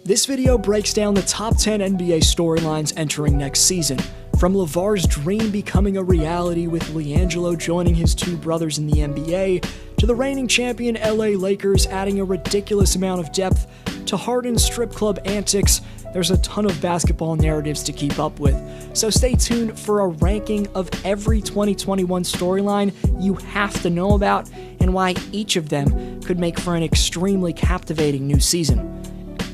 This video breaks down the top 10 NBA storylines entering next season. From LeVar's dream becoming a reality with LiAngelo joining his two brothers in the NBA, to the reigning champion LA Lakers adding a ridiculous amount of depth, to Harden's strip club antics, there's a ton of basketball narratives to keep up with. So stay tuned for a ranking of every 2021 storyline you have to know about and why each of them could make for an extremely captivating new season.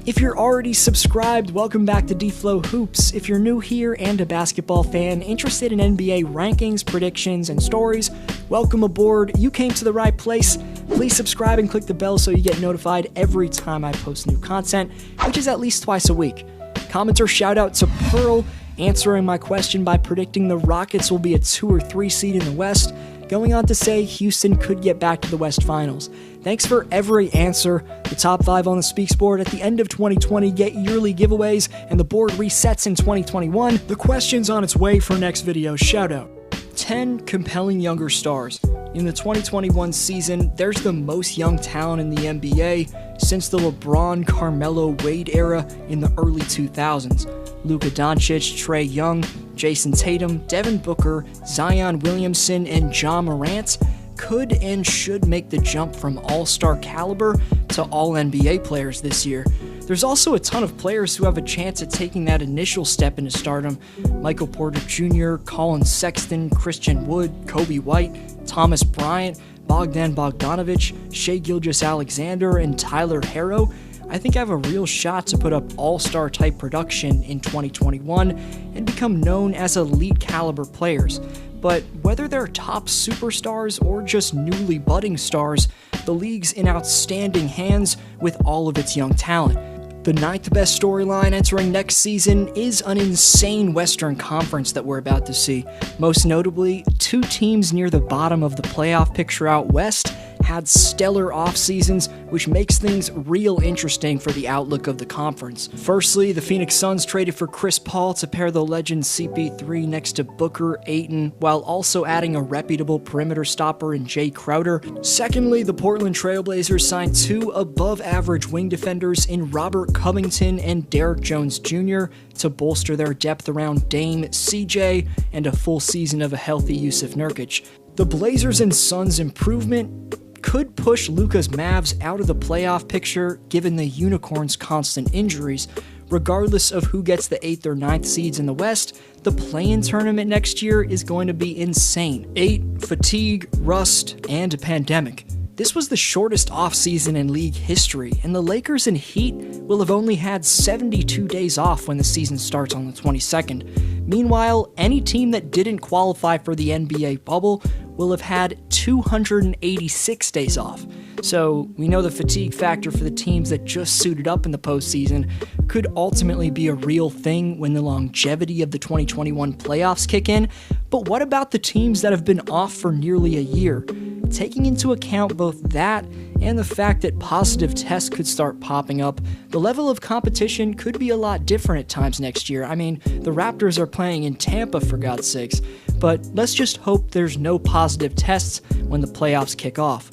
If you're already subscribed, welcome back to D-Flow Hoops. If you're new here and a basketball fan interested in NBA rankings, predictions, and stories, welcome aboard. You came to the right place. Please subscribe and click the bell so you get notified every time I post new content, which is at least twice a week. Commenter shout out to Pearl, answering my question by predicting the Rockets will be a 2 or 3 seed in the West, going on to say Houston could get back to the West Finals. Thanks for every answer. The top 5 on the Speaks board at the end of 2020 get yearly giveaways, and the board resets in 2021. The question's on its way for next video shoutout. 10 compelling younger stars. In the 2021 season, there's the most young talent in the NBA since the LeBron, Carmelo, Wade era in the early 2000s. Luka Doncic, Trae Young, Jason Tatum, Devin Booker, Zion Williamson, and Ja Morant could and should make the jump from all-star caliber to all-NBA players this year. There's also a ton of players who have a chance at taking that initial step into stardom. Michael Porter Jr., Colin Sexton, Christian Wood, Kobe White, Thomas Bryant, Bogdan Bogdanovic, Shai Gilgeous-Alexander, and Tyler Herro. I think I have a real shot to put up all-star type production in 2021 and become known as elite caliber players. But whether they're top superstars or just newly budding stars, the league's in outstanding hands with all of its young talent. The 9th best storyline entering next season is an insane Western Conference that we're about to see. Most notably, 2 teams near the bottom of the playoff picture out west had stellar off seasons, which makes things real interesting for the outlook of the conference. Firstly, the Phoenix Suns traded for Chris Paul to pair the legend CP3 next to Booker, Ayton, while also adding a reputable perimeter stopper in Jay Crowder. Secondly, the Portland Trail Blazers signed 2 above-average wing defenders in Robert Covington and Derrick Jones Jr. to bolster their depth around Dame, CJ, and a full season of a healthy Jusuf Nurkic. The Blazers and Suns' improvement could push Luka's Mavs out of the playoff picture given the Unicorns' constant injuries. Regardless of who gets the 8th or 9th seeds in the West, the play-in tournament next year is going to be insane. 8, fatigue, rust, and a pandemic. This was the shortest offseason in league history, and the Lakers and Heat will have only had 72 days off when the season starts on the 22nd. Meanwhile, any team that didn't qualify for the NBA bubble will have had 286 days off. So we know the fatigue factor for the teams that just suited up in the postseason could ultimately be a real thing when the longevity of the 2021 playoffs kick in. But what about the teams that have been off for nearly a year? Taking into account both that and the fact that positive tests could start popping up, the level of competition could be a lot different at times next year. I mean, the Raptors are playing in Tampa for God's sakes, but let's just hope there's no positive tests when the playoffs kick off.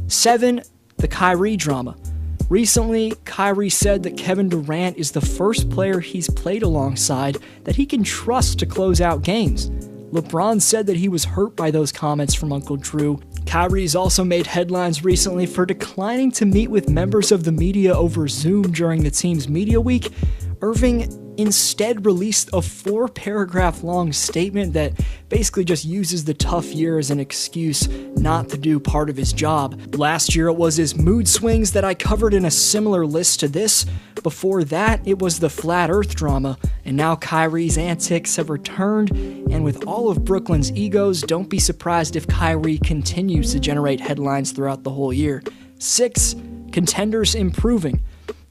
7, the Kyrie drama. Recently, Kyrie said that Kevin Durant is the first player he's played alongside that he can trust to close out games. LeBron said that he was hurt by those comments from Uncle Drew. Kyrie's also made headlines recently for declining to meet with members of the media over Zoom during the team's media week. Irving instead released a 4-paragraph-long statement that basically just uses the tough year as an excuse not to do part of his job. Last year it was his mood swings that I covered in a similar list to this. Before that, it was the flat earth drama, and now Kyrie's antics have returned, and with all of Brooklyn's egos, don't be surprised if Kyrie continues to generate headlines throughout the whole year. 6, contenders improving.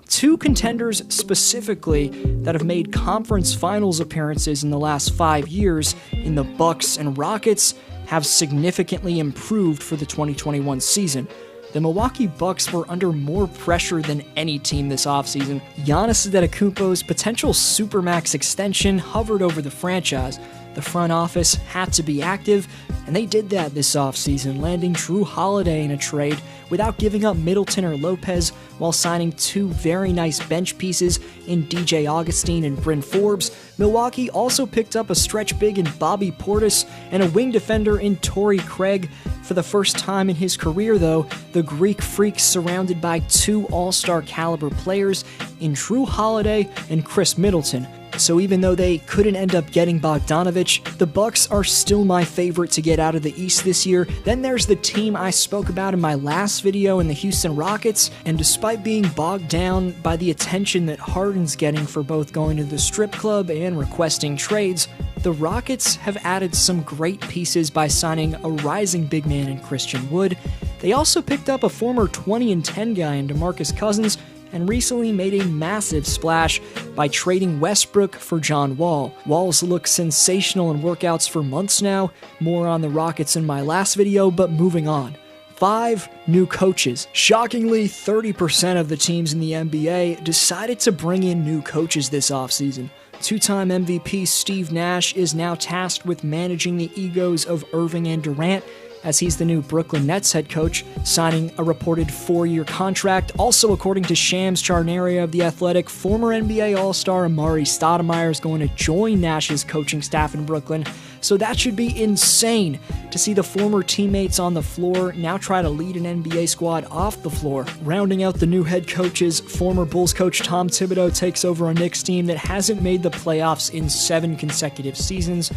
2 contenders specifically that have made conference finals appearances in the last 5 years in the Bucks and Rockets have significantly improved for the 2021 season. The Milwaukee Bucks were under more pressure than any team this offseason. Giannis Antetokounmpo's potential Supermax extension hovered over the franchise. The front office had to be active, and they did that this offseason, landing Drew Holiday in a trade without giving up Middleton or Lopez, while signing two very nice bench pieces in DJ Augustine and Bryn Forbes. Milwaukee also picked up a stretch big in Bobby Portis and a wing defender in Torrey Craig. For the first time in his career, though, the Greek Freak's surrounded by two all-star caliber players in Drew Holiday and Chris Middleton. So even though they couldn't end up getting Bogdanovic, the Bucks are still my favorite to get out of the East this year. Then there's the team I spoke about in my last video in the Houston Rockets, and despite being bogged down by the attention that Harden's getting for both going to the strip club and requesting trades, the Rockets have added some great pieces by signing a rising big man in Christian Wood. They also picked up a former 20-10 guy in DeMarcus Cousins, and recently made a massive splash by trading Westbrook for John Wall. Wall's looked sensational in workouts for months now. More on the Rockets in my last video, but moving on. 5 new coaches. Shockingly, 30% of the teams in the NBA decided to bring in new coaches this offseason. Two-time MVP Steve Nash is now tasked with managing the egos of Irving and Durant, as he's the new Brooklyn Nets head coach, signing a reported 4-year contract. Also, according to Shams Charania of The Athletic, former NBA All-Star Amari Stoudemire is going to join Nash's coaching staff in Brooklyn. So that should be insane to see the former teammates on the floor now try to lead an NBA squad off the floor. Rounding out the new head coaches, former Bulls coach Tom Thibodeau takes over a Knicks team that hasn't made the playoffs in 7 consecutive seasons.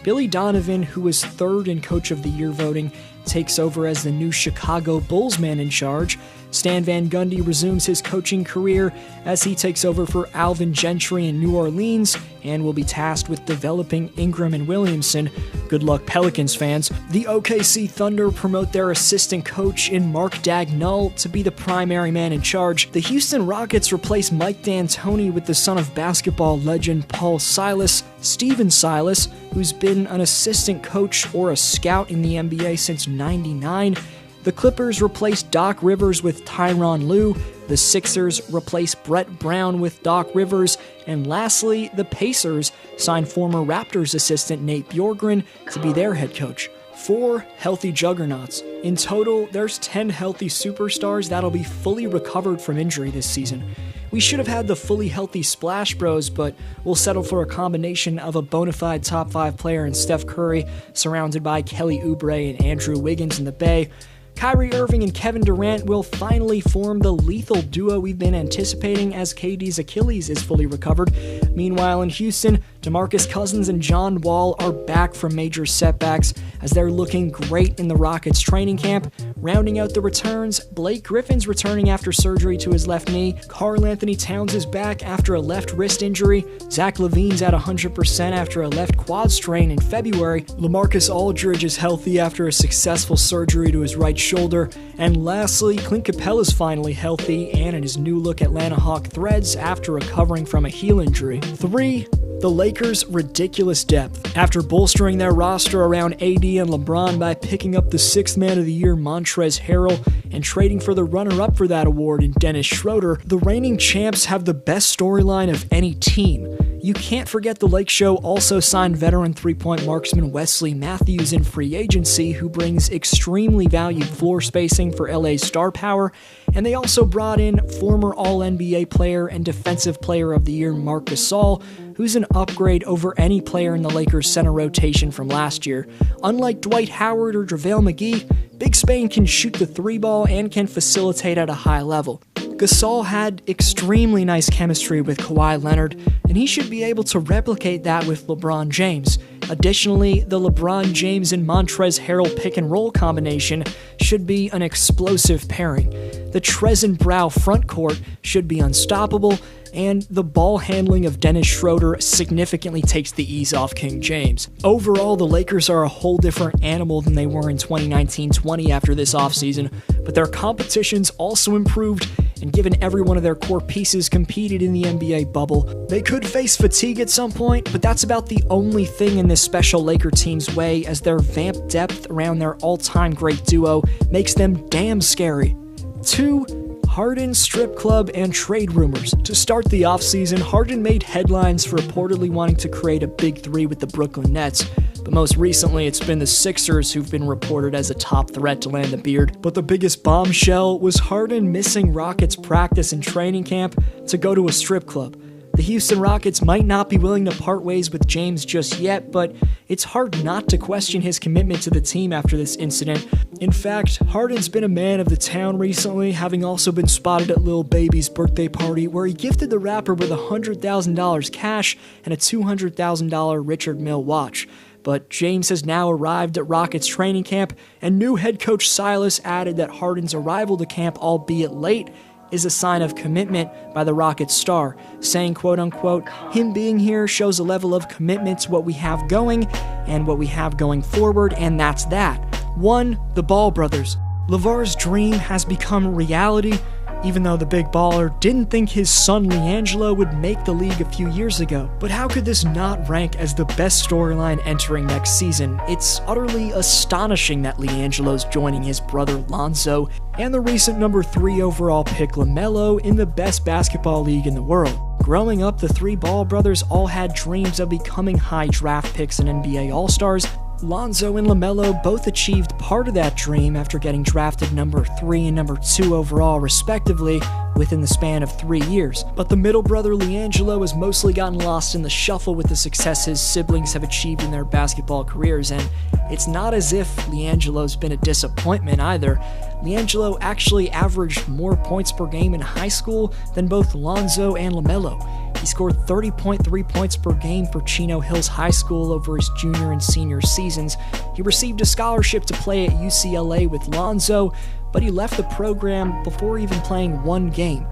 Billy Donovan, who was 3rd in Coach of the Year voting, takes over as the new Chicago Bulls man in charge. Stan Van Gundy resumes his coaching career as he takes over for Alvin Gentry in New Orleans and will be tasked with developing Ingram and Williamson. Good luck, Pelicans fans. The OKC Thunder promote their assistant coach in Mark Daigneault to be the primary man in charge. The Houston Rockets replace Mike D'Antoni with the son of basketball legend Paul Silas, Steven Silas, who's been an assistant coach or a scout in the NBA since '99. The Clippers replaced Doc Rivers with Tyronn Lue. The Sixers replaced Brett Brown with Doc Rivers. And lastly, the Pacers signed former Raptors assistant Nate Bjorkgren to be their head coach. 4 healthy juggernauts. In total, there's 10 healthy superstars that'll be fully recovered from injury this season. We should have had the fully healthy Splash Bros, but we'll settle for a combination of a bona fide top 5 player in Steph Curry, surrounded by Kelly Oubre and Andrew Wiggins in the Bay. Kyrie Irving and Kevin Durant will finally form the lethal duo we've been anticipating as KD's Achilles is fully recovered. Meanwhile, in Houston, DeMarcus Cousins and John Wall are back from major setbacks as they're looking great in the Rockets training camp. Rounding out the returns, Blake Griffin's returning after surgery to his left knee. Karl Anthony Towns is back after a left wrist injury. Zach LaVine's at 100% after a left quad strain in February. LaMarcus Aldridge is healthy after a successful surgery to his right shoulder. And lastly, Clint Capella's finally healthy and in his new look Atlanta Hawk threads after recovering from a heel injury. 3. The Lakers' ridiculous depth. After bolstering their roster around AD and LeBron by picking up the 6th Man of the Year Montrezl Harrell and trading for the runner-up for that award in Dennis Schroeder, the reigning champs have the best storyline of any team. You can't forget the Lake Show also signed veteran three-point marksman Wesley Matthews in free agency, who brings extremely valued floor spacing for LA's star power, and they also brought in former All-NBA player and Defensive Player of the Year Marc Gasol, who's an upgrade over any player in the Lakers' center rotation from last year. Unlike Dwight Howard or JaVale McGee, Big Spain can shoot the 3-ball and can facilitate at a high level. Gasol had extremely nice chemistry with Kawhi Leonard, and he should be able to replicate that with LeBron James. Additionally, the LeBron James and Montrezl Harrell pick-and-roll combination should be an explosive pairing. The Trez and Brow front court should be unstoppable, and the ball handling of Dennis Schroeder significantly takes the ease off King James. Overall, the Lakers are a whole different animal than they were in 2019-20 after this offseason, but their competition's also improved, and given every one of their core pieces competed in the NBA bubble, they could face fatigue at some point, but that's about the only thing in this special Laker team's way, as their vamp depth around their all-time great duo makes them damn scary. 2. Harden, strip club, and trade rumors. To start the offseason, Harden made headlines for reportedly wanting to create a big three with the Brooklyn Nets, but most recently it's been the Sixers who've been reported as a top threat to land the beard. But the biggest bombshell was Harden missing Rockets practice and training camp to go to a strip club. The Houston Rockets might not be willing to part ways with James just yet, but it's hard not to question his commitment to the team after this incident. In fact, Harden's been a man of the town recently, having also been spotted at Lil Baby's birthday party, where he gifted the rapper with $100,000 cash and a $200,000 Richard Mille watch. But James has now arrived at Rockets training camp, and new head coach Silas added that Harden's arrival to camp, albeit late, is a sign of commitment by the Rockets star, saying, quote-unquote, him being here shows a level of commitment to what we have going and what we have going forward, and that's that. 1. The Ball brothers. LeVar's dream has become reality, even though the big baller didn't think his son LiAngelo would make the league a few years ago. But how could this not rank as the best storyline entering next season? It's utterly astonishing that LiAngelo's joining his brother Lonzo and the recent number 3 overall pick LaMelo in the best basketball league in the world. Growing up, the 3 Ball brothers all had dreams of becoming high draft picks and NBA All-Stars. Lonzo and LaMelo both achieved part of that dream after getting drafted number 3 and number 2 overall, respectively, within the span of 3 years. But the middle brother LiAngelo has mostly gotten lost in the shuffle with the success his siblings have achieved in their basketball careers, and it's not as if LiAngelo's been a disappointment either. LiAngelo actually averaged more points per game in high school than both Lonzo and LaMelo. He scored 30.3 points per game for Chino Hills High School over his junior and senior seasons. He received a scholarship to play at UCLA with Lonzo, but he left the program before even playing 1 game.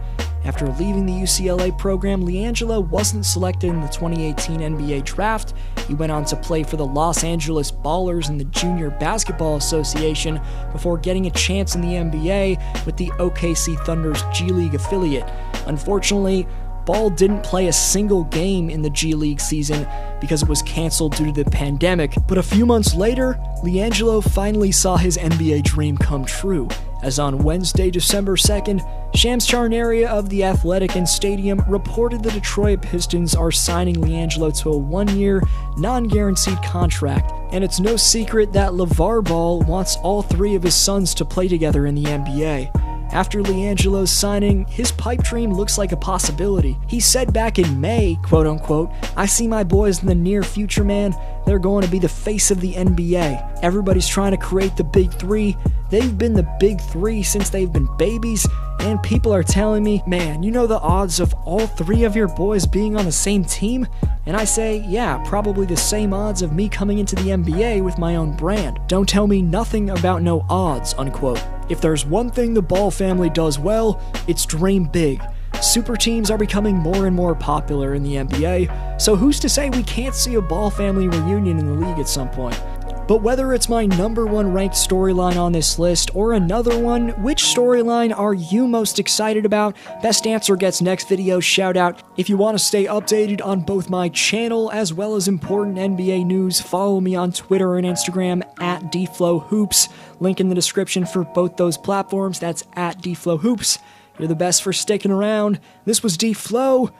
After leaving the UCLA program, LiAngelo wasn't selected in the 2018 NBA draft. He went on to play for the Los Angeles Ballers in the Junior Basketball Association before getting a chance in the NBA with the OKC Thunder's G League affiliate. Unfortunately, Ball didn't play a single game in the G League season because it was canceled due to the pandemic, but a few months later, LiAngelo finally saw his NBA dream come true, as on Wednesday, December 2nd, Shams Charania of The Athletic and Stadium reported the Detroit Pistons are signing LiAngelo to a 1-year, non-guaranteed contract, and it's no secret that LeVar Ball wants all 3 of his sons to play together in the NBA. After LiAngelo's signing, his pipe dream looks like a possibility. He said back in May, quote-unquote, I see my boys in the near future, man. They're going to be the face of the NBA. Everybody's trying to create the big 3. They've been the big 3 since they've been babies, and people are telling me, man, you know the odds of all 3 of your boys being on the same team? And I say, yeah, probably the same odds of me coming into the NBA with my own brand. Don't tell me nothing about no odds, unquote. If there's one thing the Ball family does well, it's dream big. Super teams are becoming more and more popular in the NBA, so who's to say we can't see a Ball family reunion in the league at some point? But whether it's my number 1 ranked storyline on this list or another one, which storyline are you most excited about? Best answer gets next video shout out. If you want to stay updated on both my channel as well as important NBA news, follow me on Twitter and Instagram at DFlowHoops. Link in the description for both those platforms. That's at DFlowHoops. You're the best for sticking around. This was DFlow,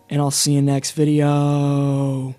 and I'll see you next video.